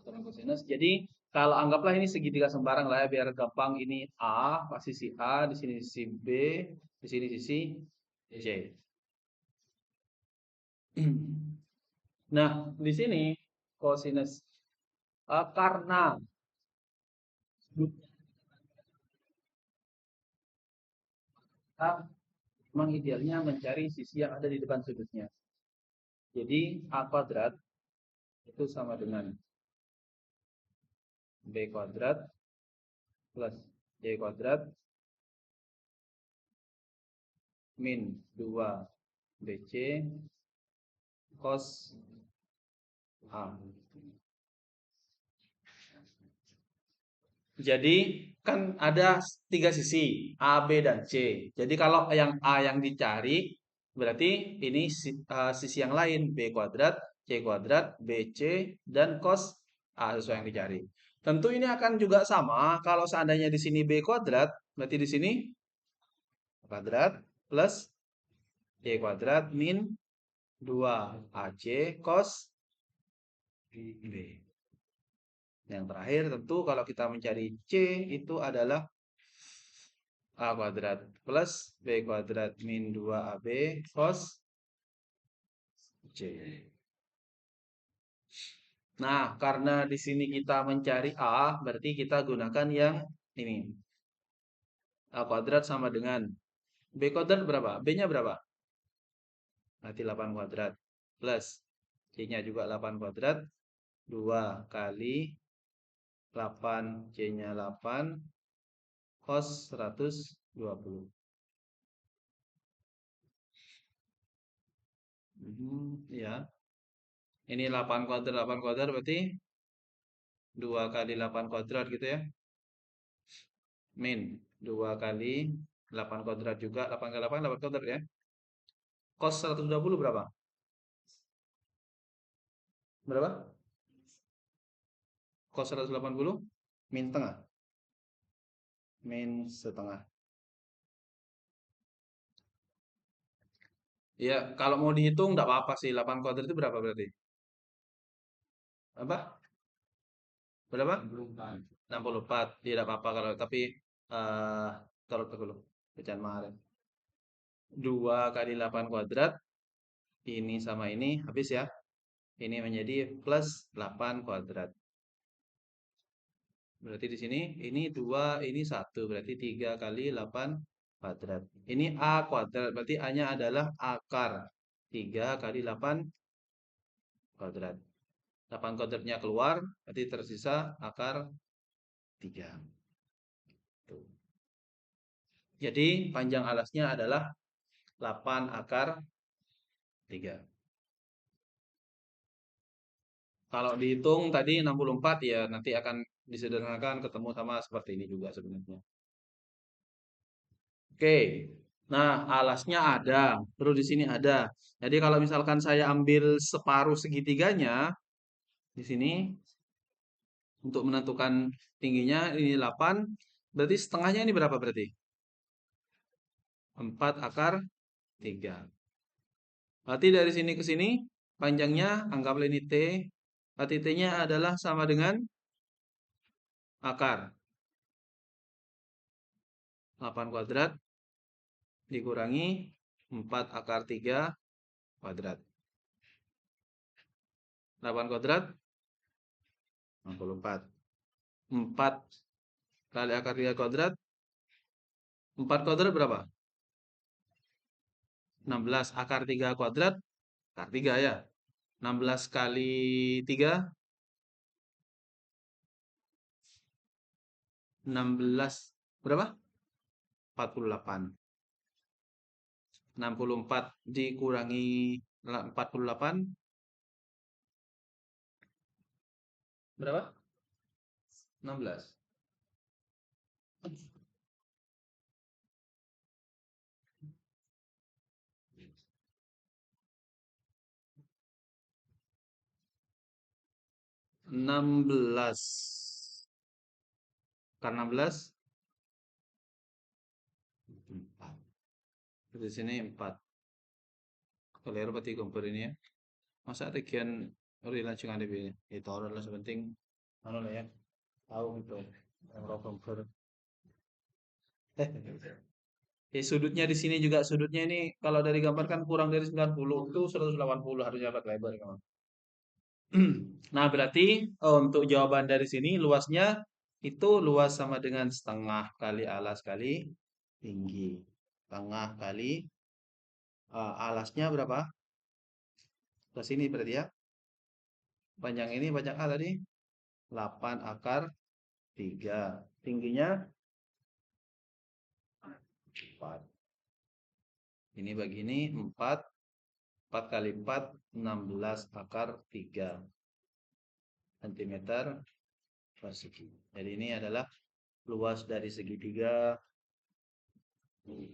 Aturan kosinus. Jadi kalau anggaplah ini segitiga sembarang lah ya, biar gampang. Ini A, pasti sisi A, di sini sisi B, di sini sisi C. Nah, di sini kosinus karena kita memang idealnya mencari sisi yang ada di depan sudutnya. Jadi A kuadrat itu sama dengan B kuadrat plus C kuadrat min 2 BC cos A. Jadi kan ada 3 sisi A, B, dan C. Jadi kalau yang A yang dicari berarti ini sisi yang lain B kuadrat, C kuadrat, BC, dan cos A sesuai yang dicari. Tentu ini akan juga sama kalau seandainya di sini B kuadrat, berarti di sini kuadrat plus C kuadrat min 2 AC cos B. Yang terakhir tentu kalau kita mencari C itu adalah A kuadrat plus B kuadrat min 2AB cos C. Nah, karena di sini kita mencari A, berarti kita gunakan yang ini. A kuadrat sama dengan B kuadrat berapa? B-nya berapa? Berarti 8 kuadrat plus C-nya juga 8 kuadrat. 2 kali 8, C-nya 8 cos 120. Ya. Ini 8 kuadrat berarti 2 kali 8 kuadrat gitu ya. Min 2 kali 8 kuadrat juga, 8 kali 8, 8 kuadrat ya. Cos 120 berapa? Berapa? Cos 180 min setengah. Min setengah. Ya, kalau mau dihitung nggak apa-apa sih. 8 kuadrat itu berapa berarti? Apa? Berapa? 64. Tidak apa-apa kalau tapi eh taruh dulu. Pecahan kemarin. 2 kali 8 kuadrat ini sama ini habis ya. Ini menjadi plus 8 kuadrat. Berarti di sini ini 2, ini 1. Berarti 3 kali 8 kuadrat. Ini A kuadrat. Berarti A-nya adalah akar 3 kali 8 kuadrat. 8 kuadratnya keluar, berarti tersisa akar 3. Tuh. Jadi panjang alasnya adalah 8 akar 3. Kalau dihitung tadi 64 ya nanti akan disederhanakan ketemu sama seperti ini juga sebenarnya. Oke. Nah, alasnya ada, terus di sini ada. Jadi kalau misalkan saya ambil separuh segitiganya di sini untuk menentukan tingginya ini 8, berarti setengahnya ini berapa berarti? 4 akar 3. Berarti dari sini ke sini panjangnya anggaplah ini T. Berarti T-nya adalah sama dengan akar 8 kuadrat dikurangi 4 akar 3 kuadrat. 8 kuadrat 64. 4 kali akar 3 kuadrat. 4 kuadrat berapa? 16 akar 3 kuadrat. Akar 3 ya. 16 kali 3. 16 berapa? 48. 64 dikurangi 48 berapa? 16. 16 karena 16 4. Di sini 4. Kalau berarti kompor ini ya. Masa tegian langsung ada ini. Itu orang lah sepenting anu lah ya. Tahu gitu. Orang kompor. Sudutnya di sini juga sudutnya ini kalau dari gambar kan kurang dari 90 itu 180 harusnya dapat lebar kawan. Nah, berarti untuk jawaban dari sini luasnya itu luas sama dengan setengah kali alas kali tinggi. Setengah kali alasnya berapa? Ke sini berarti ya. Panjang ini panjang A tadi 8 akar 3. Tingginya 4. Ini begini 4. 4 kali 4 16 akar 3 cm persegi. Jadi ini adalah luas dari segitiga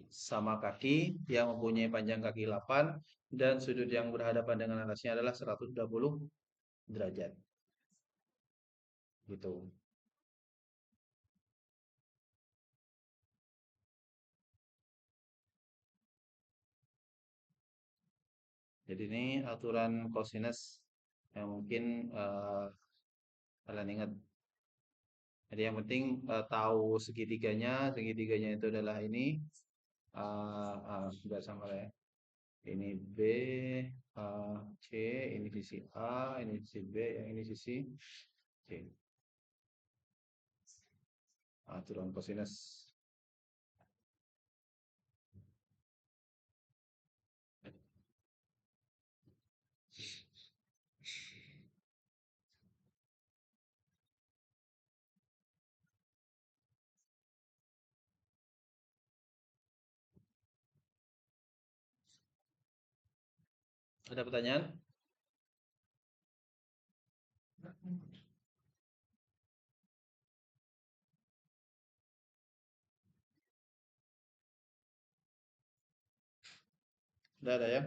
sama kaki yang mempunyai panjang kaki 8 dan sudut yang berhadapan dengan atasnya adalah 120 derajat. Gitu. Jadi ini aturan cosinus yang mungkin kalian ingat. Jadi yang penting tahu segitiganya, segitiganya itu adalah ini sudah sama ya. Ini B, C, ini sisi A, ini sisi B, yang ini sisi C. Aturan cosinus. Ada pertanyaan? Udah ada ya.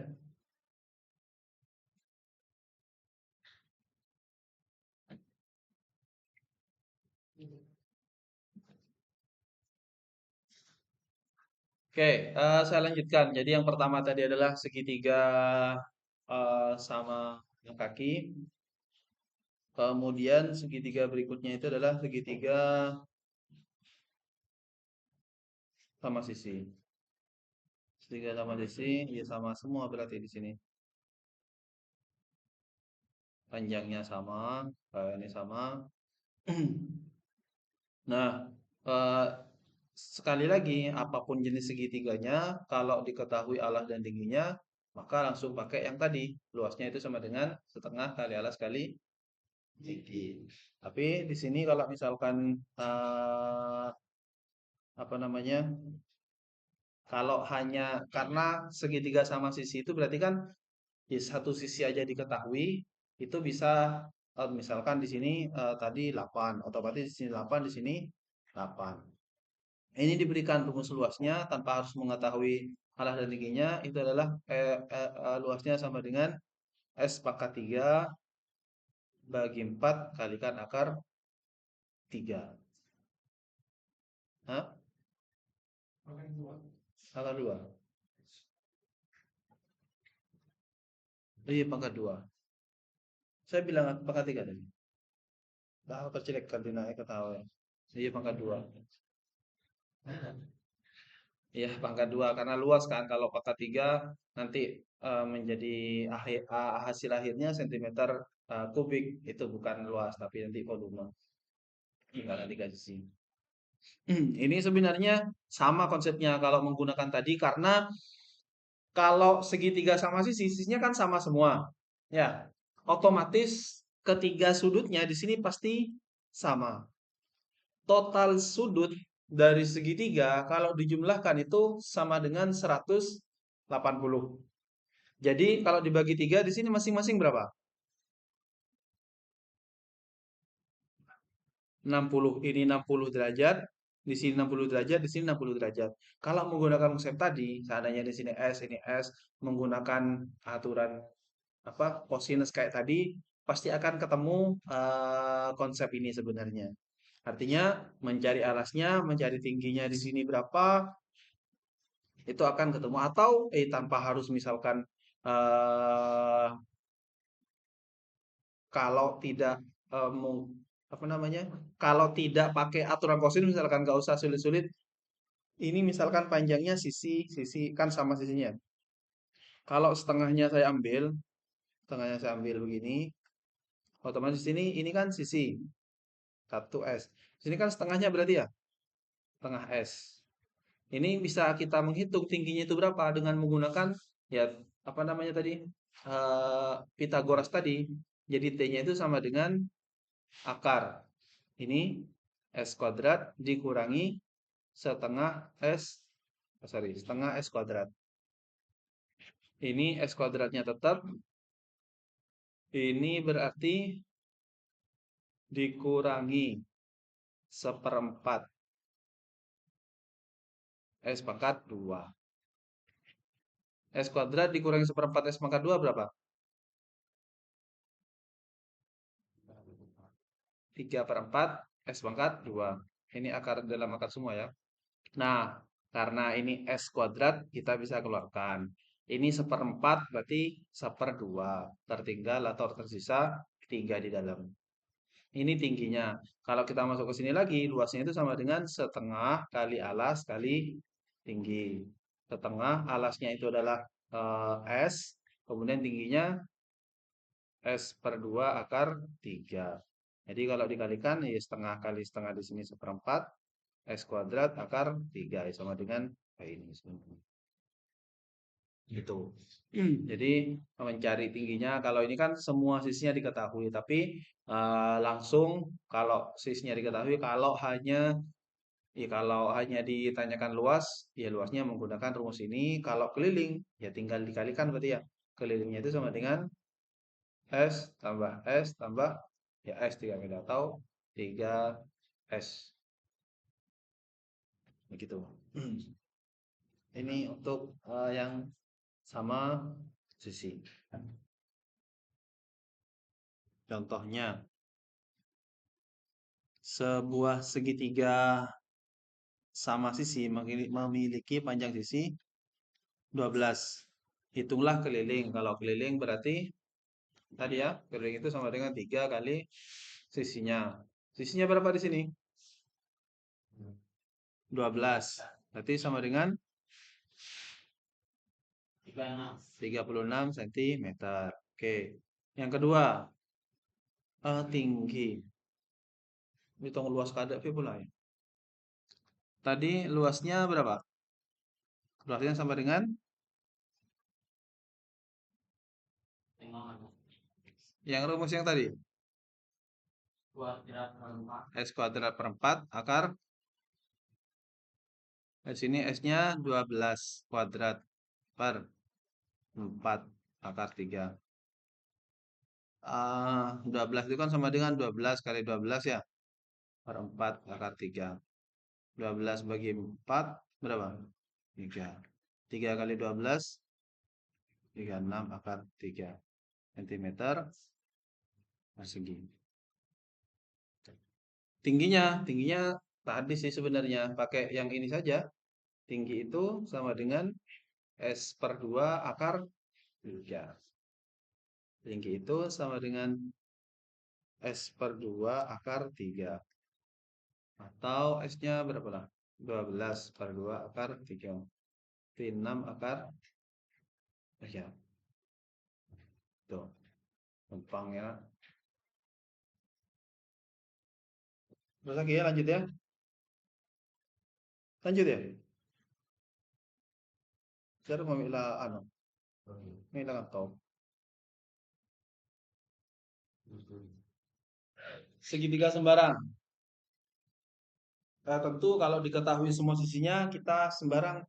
Oke, saya lanjutkan. Jadi yang pertama tadi adalah segitiga sama yang kaki. Kemudian segitiga berikutnya itu adalah segitiga sama sisi. Segitiga sama sisi, ya sama semua berarti di sini. Panjangnya sama, ini sama. Nah, eh, sekali lagi, apapun jenis segitiganya, kalau diketahui alas dan tingginya, maka langsung pakai yang tadi. Luasnya itu sama dengan setengah kali alas kali tinggi. Tapi di sini kalau misalkan apa namanya, kalau hanya karena segitiga sama sisi itu berarti kan di satu sisi aja diketahui, itu bisa misalkan di sini tadi 8, otomatis di sini 8, di sini 8. Ini diberikan rumus luasnya tanpa harus mengetahui alas dan tingginya, itu adalah luasnya sama dengan S pangkat 3 bagi 4 kalikan akar 3. Hah? Akar 2. Oh iya, pangkat 2. Saya bilang pangkat 3 tadi. Dah kecil kan dinaik ketawa. Iya, pangkat 2. Iya, pangkat 2 karena luas kan. Kalau pangkat 3 nanti menjadi hasil akhirnya sentimeter kubik. Itu bukan luas tapi nanti volume. Karena 3 sisi. Ini sebenarnya sama konsepnya kalau menggunakan tadi karena kalau segitiga sama sisi, sisinya kan sama semua. Ya, otomatis ketiga sudutnya di sini pasti sama. Total sudut dari segitiga kalau dijumlahkan itu sama dengan 180. Jadi kalau dibagi 3 di sini masing-masing berapa? 60. Ini 60 derajat, di sini 60 derajat, di sini 60 derajat. Kalau menggunakan konsep tadi, seandainya di sini S, ini S, menggunakan aturan apa kosinus kayak tadi, pasti akan ketemu konsep ini sebenarnya. Artinya mencari alasnya, mencari tingginya di sini berapa, itu akan ketemu atau tanpa harus misalkan eh kalau tidak apa namanya? Kalau tidak pakai aturan kosinus misalkan nggak usah sulit-sulit. Ini misalkan panjangnya sisi kan sama sisinya. Kalau setengahnya saya ambil begini, otomatis ini kan sisi 1S. Sini kan setengahnya berarti ya, setengah S. Ini bisa kita menghitung tingginya itu berapa dengan menggunakan ya apa namanya tadi Pitagoras tadi. Jadi T-nya itu sama dengan akar. Ini S kuadrat dikurangi setengah S, setengah S kuadrat. Ini S kuadratnya tetap. Ini berarti dikurangi seperempat S pangkat 2. S kuadrat dikurangi seperempat S pangkat 2 berapa? 3/4 S pangkat 2. Ini akar dalam akar semua ya. Nah, karena ini S kuadrat kita bisa keluarkan. Ini seperempat berarti 1/2. Tertinggal atau tersisa 3 di dalam. Ini tingginya. Kalau kita masuk ke sini lagi, luasnya itu sama dengan setengah kali alas kali tinggi. Setengah alasnya itu adalah S, kemudian tingginya S per 2 akar 3. Jadi kalau dikalikan, ya setengah kali setengah di sini seperempat, S kuadrat akar 3 ya, sama dengan ini sebenarnya. Gitu. Jadi mencari tingginya, kalau ini kan semua sisinya diketahui, tapi langsung kalau sisinya diketahui, kalau hanya ditanyakan luas, ya luasnya menggunakan rumus ini. Kalau keliling, ya tinggal dikalikan berarti ya. Kelilingnya itu sama dengan S tambah S tambah ya S 3 meter atau 3S. Begitu. Ini untuk yang sama sisi. Contohnya, sebuah segitiga sama sisi memiliki panjang sisi 12. Hitunglah keliling. Kalau keliling berarti tadi ya, keliling itu sama dengan 3 kali sisinya. Sisinya berapa di sini? 12. Berarti sama dengan 36 cm. Oke. Yang kedua, tinggi. Hitung luas kadar pula ya. Tadi luasnya berapa? Luasnya sama dengan yang rumus yang tadi. S kuadrat per 4 akar. Di sini S-nya 12 kuadrat per 4 akar 3. 12 itu kan sama dengan 12 kali 12 ya. Per 4 akar 3. 12 bagi 4 berapa? 3. 3 kali 12 36 akar 3 cm persegi. Tingginya tadi sih sebenarnya pakai yang ini saja. Tinggi itu sama dengan S per 2 akar 3. Tinggi itu sama dengan S per 2 akar 3. Atau S-nya berapa lah? 12 per 2 akar 3. 6 akar 3. Tuh, gampang ya. Terus lagi ya, lanjut ya. Lanjut ya. Cara memilah memilah kantong. Segitiga sembarang. Tentu kalau diketahui semua sisinya kita sembarang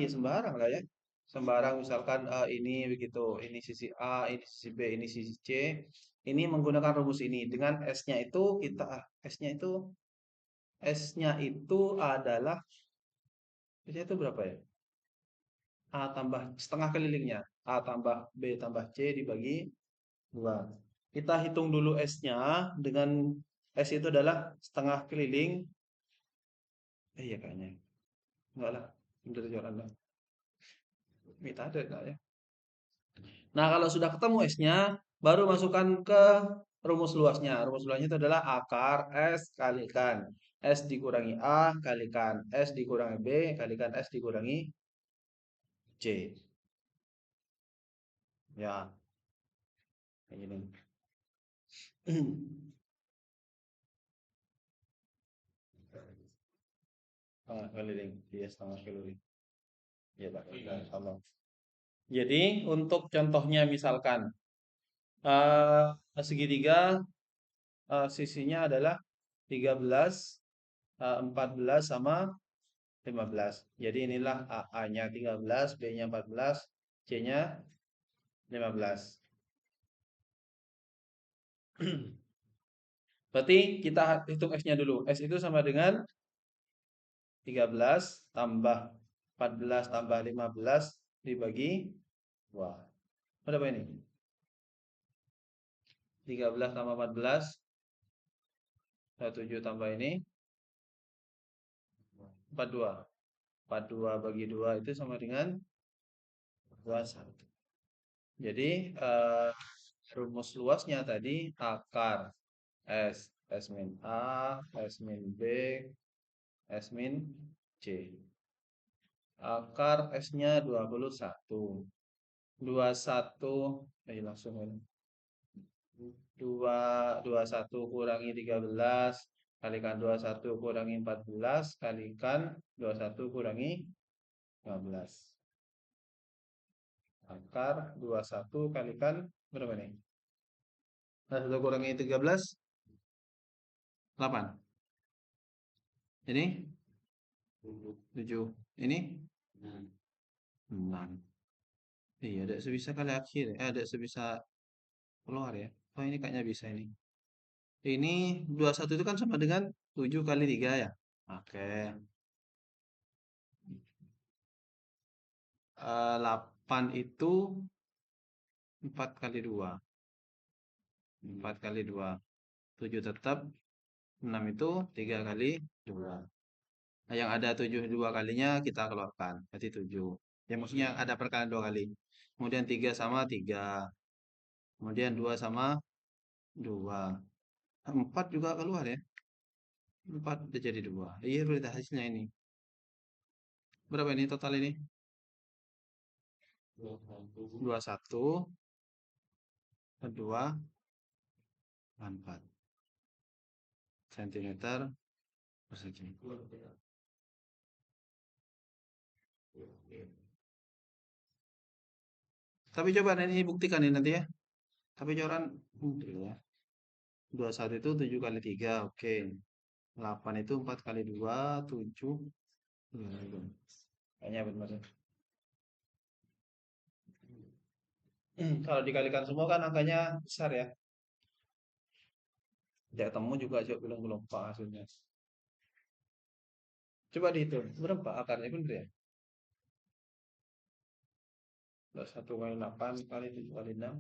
ya sembarang lah ya. Sembarang misalkan ini begitu, ini sisi A, ini sisi B, ini sisi C. Ini menggunakan rumus ini dengan S-nya itu S-nya itu adalah S-nya itu berapa ya? A tambah setengah kelilingnya. A tambah B tambah C dibagi 2. Kita hitung dulu S-nya dengan S itu adalah setengah keliling. Iya kayaknya. Enggak lah. Udah jalan lah. Minta ada enggak ya? Nah, kalau sudah ketemu S-nya, baru masukkan ke rumus luasnya. Rumus luasnya itu adalah akar S kalikan S dikurangi A kalikan S dikurangi B kalikan S dikurangi C. Ya, kayak gini. Setengah keliling, iya setengah keliling. Iya, Pak. Sama. Jadi, untuk contohnya misalkan segitiga sisinya adalah 13, 14 sama 15. Jadi inilah A-nya 13, B-nya 14, C-nya 15. Berarti kita hitung S-nya dulu. S itu sama dengan 13 tambah 14 tambah 15 dibagi 2. Berapa ini? 13 tambah 14, 7 tambah ini 42. 42 bagi 2 itu sama dengan 21. Jadi rumus luasnya tadi akar S, S min A, S min B, S min C. Akar S-nya 21. 21, langsung ini. 21 kurangi 13 kalikan 21 kurangi 14 kalikan 21 kurangi 15. Akar 21 kalikan berapa nih? 21 kurangi 13 8. Ini 7. Ini 6. Iya, ada sebisa kali akhir. Ada sebisa keluar ya. Oh, ini kayaknya bisa ini. Ini 21 itu kan sama dengan 7 kali 3 ya. Oke. 8 8 itu 4 kali 2. 4 kali 2. 7 tetap. 6 itu 3 kali 2. Nah, yang ada 7 dua kalinya kita keluarkan. Berarti 7. Ya maksudnya ada perkalian 2 kali. Kemudian 3 sama 3. Kemudian 2 sama 2. 4 juga keluar ya. 4 udah jadi 2. Iya berarti hasilnya ini. Berapa ini total ini? 21 kedua 4 cm persegi. Tapi coba ini buktikan ini nanti ya. Tapi coran ya. 21 itu 7 kali 3, oke. 8 itu 4 kali 2, 7. Kayaknya benar. Kalau dikalikan semua kan angkanya besar ya. Ya ketemu juga belum pak hasilnya. Coba dihitung, berapa akarnya bener ya? 1 kali 8 kali 7 kali 6.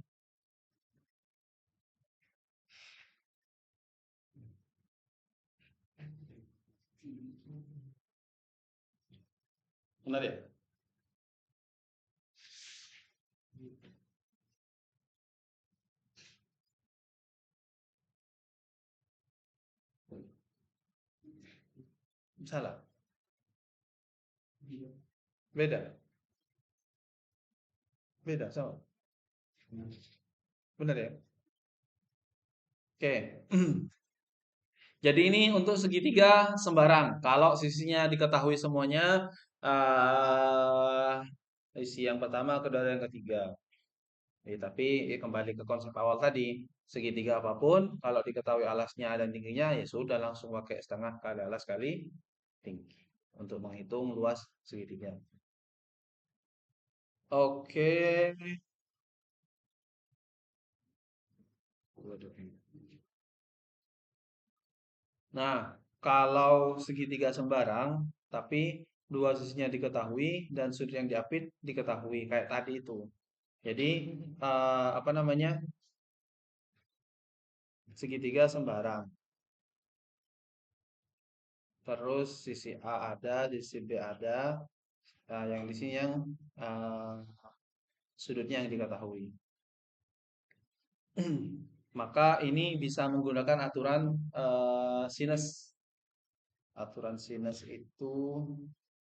Benar ya? Salah. Beda. Beda sama. Benar ya? Oke. Jadi ini untuk segitiga sembarang. Kalau sisinya diketahui semuanya, sisi yang pertama, kedua, dan ketiga. Tapi kembali ke konsep awal tadi, segitiga apapun, kalau diketahui alasnya dan tingginya, ya sudah langsung pakai setengah kali alas kali tinggi untuk menghitung luas segitiga. Oke. Nah, kalau segitiga sembarang, tapi dua sisinya diketahui dan sudut yang diapit diketahui kayak tadi itu. Jadi apa namanya? Segitiga sembarang. Terus sisi A ada, sisi B ada. Nah, yang di sini yang sudutnya yang diketahui. Maka ini bisa menggunakan aturan sinus. Aturan sinus itu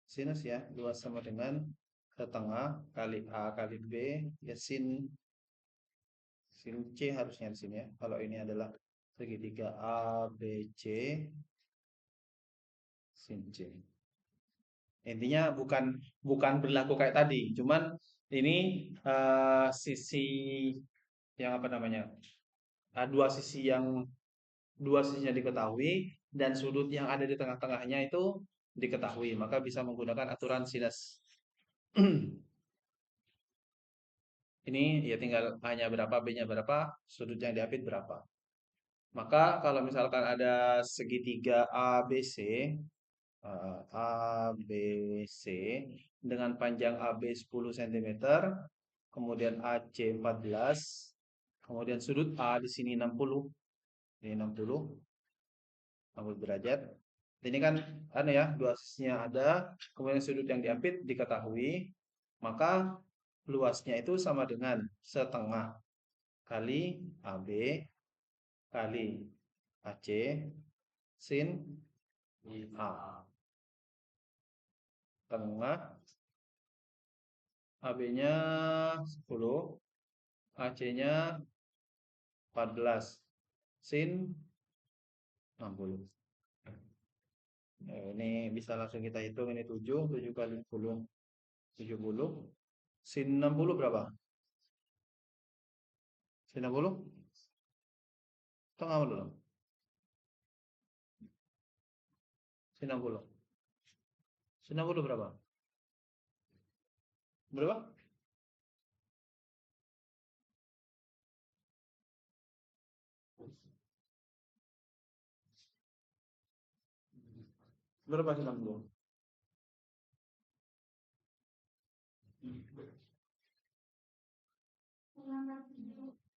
sinus ya, luas sama dengan setengah kali A kali B ya sin C harusnya di sini ya. Kalau ini adalah segitiga A B C sin C. Intinya bukan berlaku kayak tadi, cuman ini sisi yang apa namanya? Dua sisinya diketahui dan sudut yang ada di tengah-tengahnya itu diketahui, maka bisa menggunakan aturan sinus. Ini ya tinggal hanya berapa B-nya berapa, sudut yang diapit berapa. Maka kalau misalkan ada segitiga ABC, ABC dengan panjang AB 10 cm, kemudian AC 14, kemudian sudut A di sini 60. Ini 60 derajat. Ini kan ada ya, dua sisinya ada, kemudian sudut yang diapit diketahui, maka luasnya itu sama dengan setengah kali AB kali AC sin A. Tengah AB-nya 10, AC-nya 14, sin 60. Ini bisa langsung kita hitung, ini 7 kali 10, 70. Sin 60 berapa? Sin 60? Tengah dulu. Sin 60. Sin 60 berapa? Berapa? Berapa sin 60?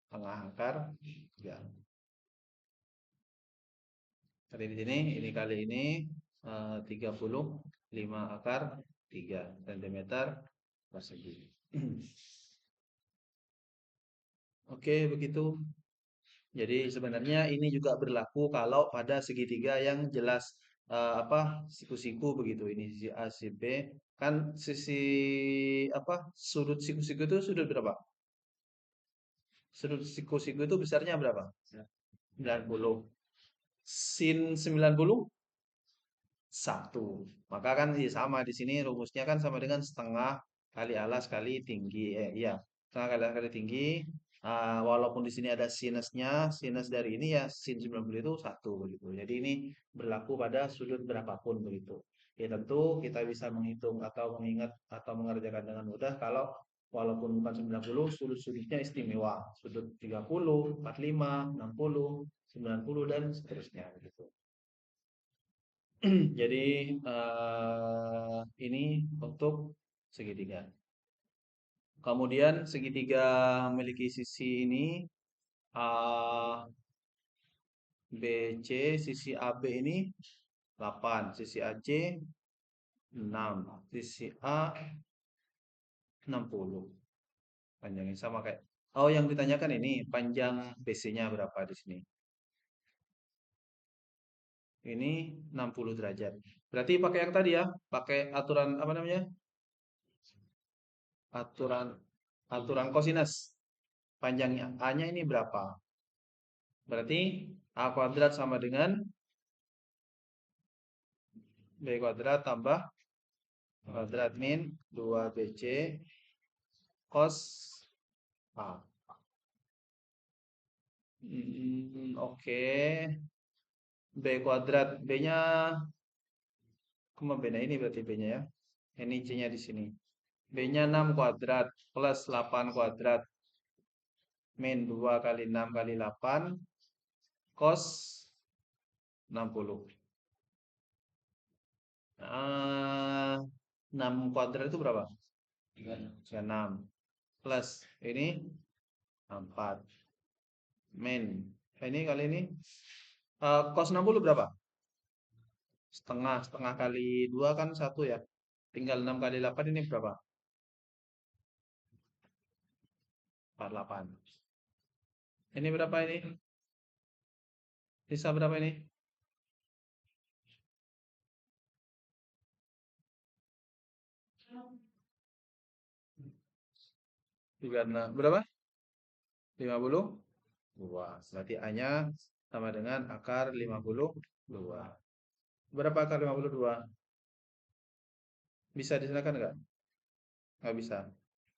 Tengah akar 3. Kali di sini, ini kali ini 35 akar 3 cm persegi. Oke, begitu. Jadi sebenarnya ini juga berlaku kalau pada segitiga yang jelas apa siku-siku begitu. Ini sisi A, sisi B. Kan sisi apa sudut siku-siku itu sudut berapa? Sudut siku-siku itu besarnya berapa? 90. Sin 90 1. Maka kan iya sama di sini rumusnya kan sama dengan setengah kali alas kali tinggi. Iya, setengah kali alas kali tinggi. Walaupun di sini ada sinusnya, sinus dari ini ya sin 90 itu 1 begitu. Jadi ini berlaku pada sudut berapapun begitu. Ya tentu kita bisa menghitung atau mengingat atau mengerjakan dengan mudah kalau walaupun bukan 90, sudut-sudutnya istimewa. Sudut 30, 45, 60, 90 dan seterusnya begitu. Jadi ini untuk segitiga. Kemudian segitiga memiliki sisi ini ABC, sisi AB ini 8, sisi AC 6, sisi A 60. Panjangnya sama kayak. Oh, yang ditanyakan ini panjang BC-nya berapa di sini? Ini 60 derajat. Berarti pakai yang tadi ya, pakai aturan apa namanya? Aturan aturan kosinus. Panjangnya A-nya ini berapa? Berarti A kuadrat sama dengan B kuadrat tambah kuadrat min 2BC cos A. Oke. B kuadrat. B-nya kemana B-nya ini berarti B-nya ya. Ini C-nya di sini. B-nya 6 kuadrat plus 8 kuadrat min 2 kali 6 kali 8 cos 60. 6 kuadrat itu berapa? 36. Plus ini 4. Min. Ini kali ini. Cos 60 berapa? Setengah. Setengah kali 2 kan 1 ya. Tinggal 6 kali 8 ini berapa? 48. Ini berapa ini? Bisa berapa ini? 36. Berapa? 52. Berarti A-nya sama dengan akar 52. Berapa akar 52? Bisa disilakan nggak? Nggak bisa.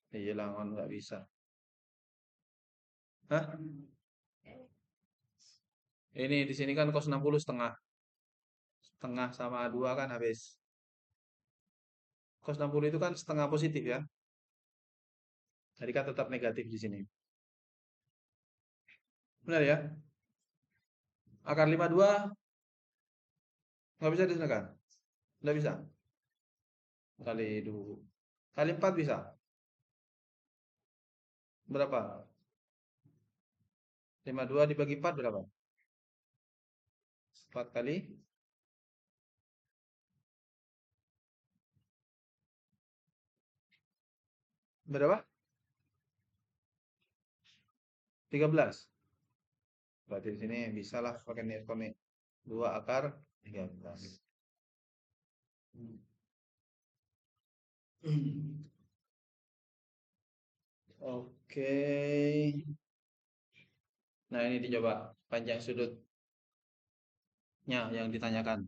Iya, langon nggak bisa. Hah? Ini di sini kan cos 60 setengah. Setengah sama 2 kan habis. Cos 60 itu kan setengah positif ya. Jadi kan tetap negatif di sini. Benar ya? Akar 52 nggak bisa disilakan. Nggak bisa. Kali 2. Kali 4 bisa. Berapa? 52 dibagi 4 berapa? 4 kali berapa? 13. Berarti di sini bisa lah pakai niat konik. 2 akar 13. Oke. Nah, ini dicoba panjang sudutnya yang ditanyakan.